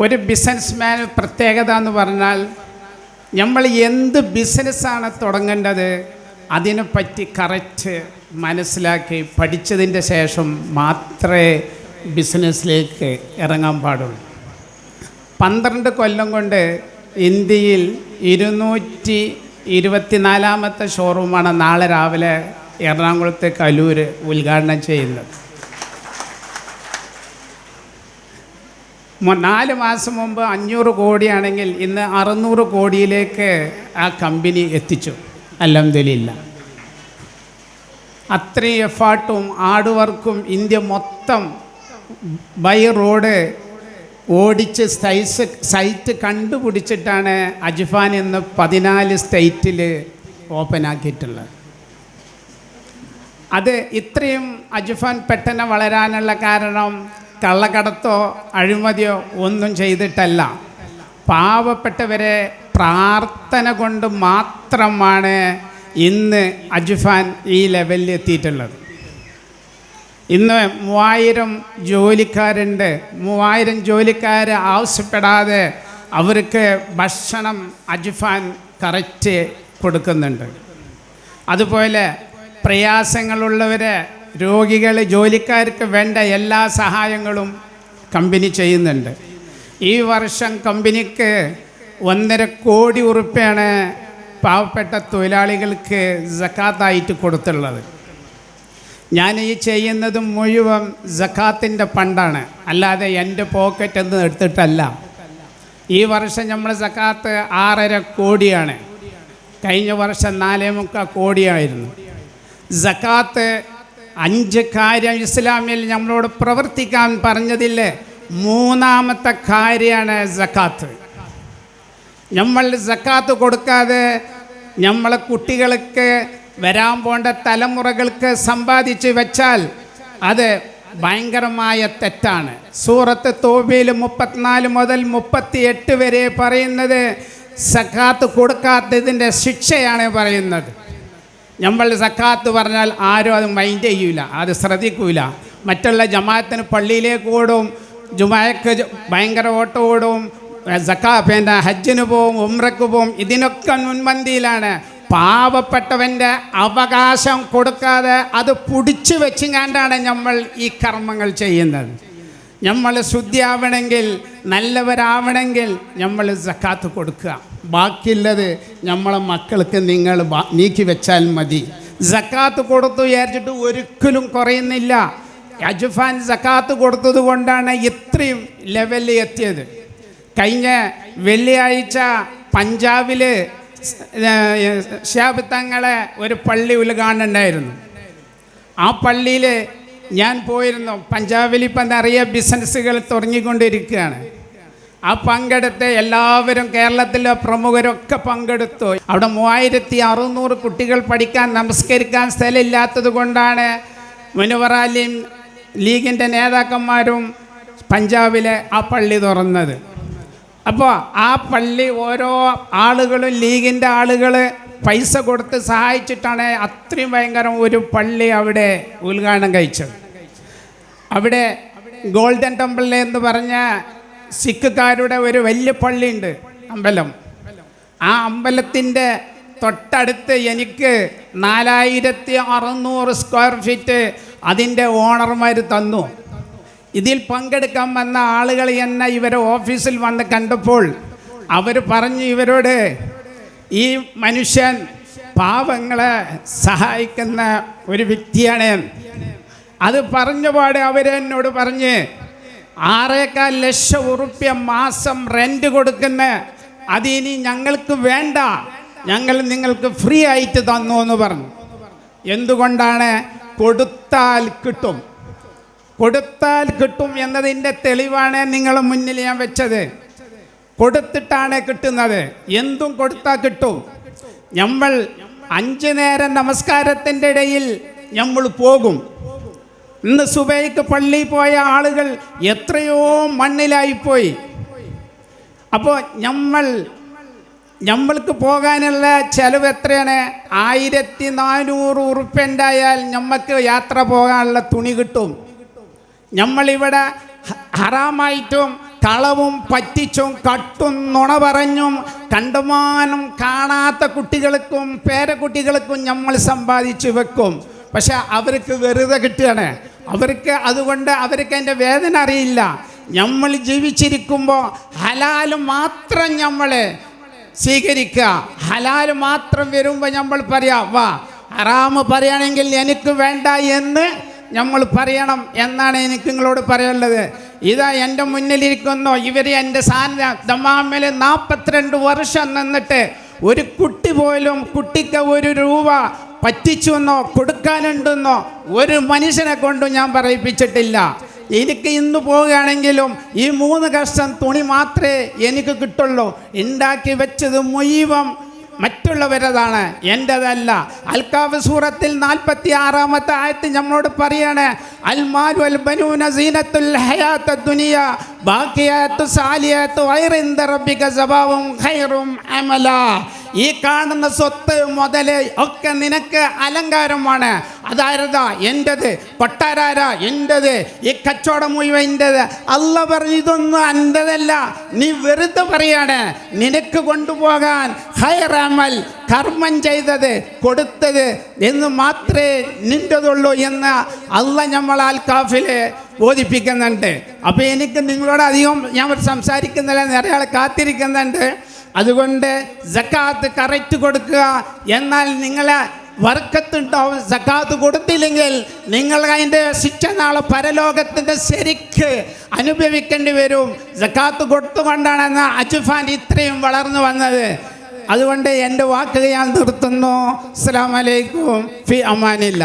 ഒരു ബിസിനസ്മാൻ പ്രത്യേകത എന്ന് പറഞ്ഞാൽ നമ്മൾ എന്ത് ബിസിനസ്സാണ് തുടങ്ങേണ്ടത് അതിനെപ്പറ്റി കറക്റ്റ് മനസ്സിലാക്കി പഠിച്ചതിൻ്റെ ശേഷം മാത്രമേ ബിസിനസ്സിലേക്ക് ഇറങ്ങാൻ പാടുള്ളൂ. 12 കൊല്ലം കൊണ്ട് ഇന്ത്യയിൽ 224ാമത്തെ ഷോറൂമാണ് നാളെ രാവിലെ എറണാകുളത്തെ കലൂർ ഉദ്ഘാടനം ചെയ്യുന്നത്. 4 മാസം മുമ്പ് 500 കോടിയാണെങ്കിൽ ഇന്ന് 600 കോടിയിലേക്ക് ആ കമ്പനി എത്തിച്ചു. അൽഹംദുലില്ലാ. അത്രയും എഫേർട്ടും ഹാർഡ് വർക്കും ഇന്ത്യ മൊത്തം ബൈ റോഡ് ഓടിച്ച് സൈറ്റ് കണ്ടുപിടിച്ചിട്ടാണ് അജ്ഫാൻ എന്ന് 14 സ്റ്റേറ്റിൽ ഓപ്പൺ ആക്കിയിട്ടുള്ളത്. അത് ഇത്രയും അജ്ഫാൻ പെട്ടെന്ന് വളരാനുള്ള കാരണം കള്ളക്കടത്തോ അഴിമതിയോ ഒന്നും ചെയ്തിട്ടല്ല. പാവപ്പെട്ടവരെ പ്രാർത്ഥന കൊണ്ട് മാത്രമാണ് ഇന്ന് അജ്ഫാൻ ഈ ലെവലിൽ എത്തിയിട്ടുള്ളത്. ഇന്ന് 3000 ജോലിക്കാരുണ്ട്. 3000 ജോലിക്കാർ ആവശ്യപ്പെടാതെ അവർക്ക് ഭക്ഷണം അജ്ഫാൻ കറക്റ്റ് കൊടുക്കുന്നുണ്ട്. അതുപോലെ പ്രയാസങ്ങളുള്ളവരെ, രോഗികൾ, ജോലിക്കാർക്ക് വേണ്ട എല്ലാ സഹായങ്ങളും കമ്പനി ചെയ്യുന്നുണ്ട്. ഈ വർഷം കമ്പനിക്ക് 1.5 കോടി ഉറുപ്പ്യാണ് പാവപ്പെട്ട തൊഴിലാളികൾക്ക് സക്കാത്തായിട്ട് കൊടുത്തുള്ളത്. ഞാൻ ഈ ചെയ്യുന്നത് മുഴുവൻ സക്കാത്തിൻ്റെ ഫണ്ടാണ്, അല്ലാതെ എൻ്റെ പോക്കറ്റിൽ നിന്ന് എടുത്തിട്ടല്ല. ഈ വർഷം നമ്മൾ സക്കാത്ത് 6.5 കോടിയാണ്. കഴിഞ്ഞ വർഷം 4.25 കോടിയായിരുന്നു. സക്കാത്ത് 5 കാര്യം ഇസ്ലാമിൽ നമ്മളോട് പ്രവർത്തിക്കാൻ പറഞ്ഞതില്ലേ, 3ാമത്തെ കാര്യമാണ് സക്കാത്ത്. നമ്മൾ സക്കാത്ത് കൊടുക്കാതെ നമ്മളെ കുട്ടികൾക്ക് വരാൻ പോണ്ട തലമുറകൾക്ക് സമ്പാദിച്ച് വെച്ചാൽ അത് ഭയങ്കരമായ തെറ്റാണ്. സൂറത്ത് തൗബയിൽ 34 മുതൽ 38 വരെ പറയുന്നത് സക്കാത്ത് കൊടുക്കാത്തതിൻ്റെ ശിക്ഷയാണ് പറയുന്നത്. നമ്മൾ സക്കാത്ത് പറഞ്ഞാൽ ആരും അത് മൈൻഡ് ചെയ്യൂല, അത് ശ്രദ്ധിക്കൂല. മറ്റുള്ള ജമാഅത്തിന് പള്ളിയിലേക്ക് ഓടും, ജുമായക്ക് ഭയങ്കര ഓട്ടം ഓടും, പിന്നെ ഹജ്ജിന് പോവും, ഉംറയ്ക്ക് പോവും. ഇതിനൊക്കെ മുൻപന്തിയിലാണ്. പാവപ്പെട്ടവൻ്റെ അവകാശം കൊടുക്കാതെ അത് പിടിച്ചു വെച്ചുകൊണ്ടാണ് നമ്മൾ ഈ കർമ്മങ്ങൾ ചെയ്യുന്നത്. നമ്മൾ ശുദ്ധിയാവണമെങ്കിൽ, നല്ലവരാവണമെങ്കിൽ നമ്മൾ സക്കാത്ത് കൊടുക്കുക. ബാക്കിയുള്ളത് നമ്മളെ മക്കൾക്ക് നിങ്ങൾ നീക്കി വെച്ചാൽ മതി. സക്കാത്ത് കൊടുത്തു വിചാരിച്ചിട്ട് ഒരിക്കലും കുറയുന്നില്ല. അജ്ഫാൻ സക്കാത്ത് കൊടുത്തത് കൊണ്ടാണ് ഇത്രയും ലെവലിൽ എത്തിയത്. കഴിഞ്ഞ വെള്ളിയാഴ്ച പഞ്ചാബിൽ ഷിഹാബ് തങ്ങളെ ഒരു പള്ളി ഉദ്ഘാടനം ഉണ്ടായിരുന്നു. ആ പള്ളിയിൽ ഞാൻ പോയിരുന്നു. പഞ്ചാബിൽ ഇപ്പം നിറയെ ബിസിനസ്സുകൾ തുടങ്ങിക്കൊണ്ടിരിക്കുകയാണ്. ആ പങ്കെടുത്ത് എല്ലാവരും, കേരളത്തിലെ പ്രമുഖരൊക്കെ പങ്കെടുത്തു. അവിടെ 3600 കുട്ടികൾ പഠിക്കാൻ, നമസ്കരിക്കാൻ സ്ഥലമില്ലാത്തത് കൊണ്ടാണ് മുനവറാലിയും ലീഗിൻ്റെ നേതാക്കന്മാരും പഞ്ചാബിലെ ആ പള്ളി തുറന്നത്. അപ്പോൾ ആ പള്ളി ഓരോ ആളുകളും, ലീഗിൻ്റെ ആളുകൾ പൈസ കൊടുത്ത് സഹായിച്ചിട്ടാണ് അത്രയും ഭയങ്കര ഒരു പള്ളി അവിടെ ഉദ്ഘാടനം കഴിച്ചത്. അവിടെ ഗോൾഡൻ ടെമ്പിൾ എന്ന് പറഞ്ഞ സിഖുകാരുടെ ഒരു വലിയ പള്ളിയുണ്ട്, അമ്പലം. ആ അമ്പലത്തിൻ്റെ തൊട്ടടുത്ത് എനിക്ക് 4600 സ്ക്വയർ ഫീറ്റ് അതിൻ്റെ ഓണർമാർ തന്നു. ഇതിൽ പങ്കെടുക്കാൻ വന്ന ആളുകൾ എന്നെ ഇവരെ ഓഫീസിൽ വന്ന് കണ്ടപ്പോൾ അവർ പറഞ്ഞു, ഇവരോട് ഈ മനുഷ്യൻ പാവങ്ങളെ സഹായിക്കുന്ന ഒരു വ്യക്തിയാണ്. അത് പറഞ്ഞപാട് അവരെന്നോട് പറഞ്ഞ് 6.25 ലക്ഷം ഉറുപ്പ്യ മാസം റെൻറ്റ് കൊടുക്കുന്ന, അതിനി ഞങ്ങൾക്ക് വേണ്ട, ഞങ്ങൾ നിങ്ങൾക്ക് ഫ്രീ ആയിട്ട് തന്നു എന്ന് പറഞ്ഞു. എന്തുകൊണ്ടാണ്? കൊടുത്താൽ കിട്ടും, കൊടുത്താൽ കിട്ടും എന്നതിൻ്റെ തെളിവാണ് നിങ്ങളുടെ മുന്നിൽ ഞാൻ വെച്ചത്. കൊടുത്തിട്ടാണ് കിട്ടുന്നത്. എന്തും കൊടുത്താൽ കിട്ടും. നമ്മൾ 5 നേരം നമസ്കാരത്തിൻ്റെ ഇടയിൽ നമ്മൾ പോകും. ഇന്ന് സുബൈക്ക് പള്ളിയിൽ പോയ ആളുകൾ എത്രയോ മണ്ണിലായിപ്പോയി. അപ്പോൾ നമ്മൾക്ക് പോകാനുള്ള ചിലവ് എത്രയാണ്? 1400 ഉറുപ്പ്യ ഉണ്ടായാൽ നമുക്ക് യാത്ര പോകാനുള്ള തുണി കിട്ടും. നമ്മളിവിടെ ഹറാമായിട്ടും കളവും പറ്റിച്ചും കട്ടും നുണ പറഞ്ഞും കണ്ടുമാനം കാണാത്ത കുട്ടികൾക്കും പേരക്കുട്ടികൾക്കും നമ്മൾ സമ്പാദിച്ചു വെക്കും. പക്ഷെ അവർക്ക് വെറുതെ കിട്ടുകയാണ്. അതുകൊണ്ട് അവർക്ക് അതിൻ്റെ വേദന അറിയില്ല. നമ്മൾ ജീവിച്ചിരിക്കുമ്പോൾ ഹലാല് മാത്രം നമ്മൾ സ്വീകരിക്കുക. ഹലാല് മാത്രം വരുമ്പോൾ നമ്മൾ പറയാം, വാ ഹറാമ് പറയുകയാണെങ്കിൽ എനിക്ക് വേണ്ട എന്ന് നമ്മൾ പറയണം എന്നാണ് എനിക്ക് നിങ്ങളോട് പറയാനുള്ളത്. ഇതാ എൻ്റെ മുന്നിലിരിക്കുന്നു ഇവർ എൻ്റെ ദമാമിൽ 42 വർഷം നിന്നിട്ട് ഒരു കുട്ടി പോലും കുട്ടിക്ക് 1 രൂപ പറ്റിച്ചുവെന്നോ കൊടുക്കാനുണ്ടെന്നോ ഒരു മനുഷ്യനെ കൊണ്ടും ഞാൻ പറയിപ്പിച്ചിട്ടില്ല. എനിക്ക് ഇന്ന് പോവുകയാണെങ്കിലും ഈ 3 കഷ്ണം തുണി മാത്രമേ എനിക്ക് കിട്ടുള്ളൂ. ഉണ്ടാക്കി വെച്ചത് മുഴുവൻ മറ്റുള്ളവരതാണ്, എൻ്റെതല്ല. അൽക്കാഫ് സൂറത്തിൽ 46-ാമത്തെ ആയത്ത് നമ്മളോട് പറയാണ്, അൽ മാലു വൽ ബനൂന സീനത്തുൽ ഹയാത്ത ദുനിയ ബാഖിയാത്തു സാലിയാത്തു ഖൈറിൻദ റബ്ബിക സവാഉൻ ഖൈറും അമല. ഈ കാണുന്ന സ്വത്ത് മുതൽ ഒക്കെ നിനക്ക് അലങ്കാരമാണ്. അതാരതാ? എൻ്റെത്. കൊട്ടാരാരാ? എൻ്റെത്. ഈ കച്ചവടം മുഴുവൻ എൻ്റെത്. അല്ലാഹ് പറഞ്ഞു ഇതൊന്നും എൻ്റെതല്ല, നീ വെറുതെ പറയാണ്. നിനക്ക് കൊണ്ടുപോകാൻ ഖൈറമൽ കർമ്മം ചെയ്തത് കൊടുത്തത് എന്ന് മാത്രമേ നിൻ്റെതുള്ളൂ എന്ന് അല്ലാഹ് നമ്മൾ അൽക്കാഫിൽ ബോധിപ്പിക്കുന്നുണ്ട്. അപ്പോൾ എനിക്ക് നിങ്ങളോട് അധികം ഞാൻ സംസാരിക്കുന്നില്ല, നിറയെ ആൾ കാത്തിരിക്കുന്നുണ്ട്. അതുകൊണ്ട് സക്കാത്ത് കറക്റ്റ് കൊടുക്കുക. എന്നാൽ നിങ്ങളെ വർക്കത്തുണ്ടാവും. സക്കാത്ത് കൊടുത്തില്ലെങ്കിൽ നിങ്ങൾ അതിൻ്റെ ശിക്ഷ നാളെ പരലോകത്തിൻ്റെ ശരിക്ക് അനുഭവിക്കേണ്ടി വരും. സക്കാത്ത് കൊടുത്തുകൊണ്ടാണ് അജ്ഫാൻ ഇത്രയും വളർന്നു വന്നത്. അതുകൊണ്ട് എൻ്റെ വാക്കുകൾ ഞാൻ നിർത്തുന്നു. അസ്സലാമു അലൈക്കും ഫി അമാനില്ല.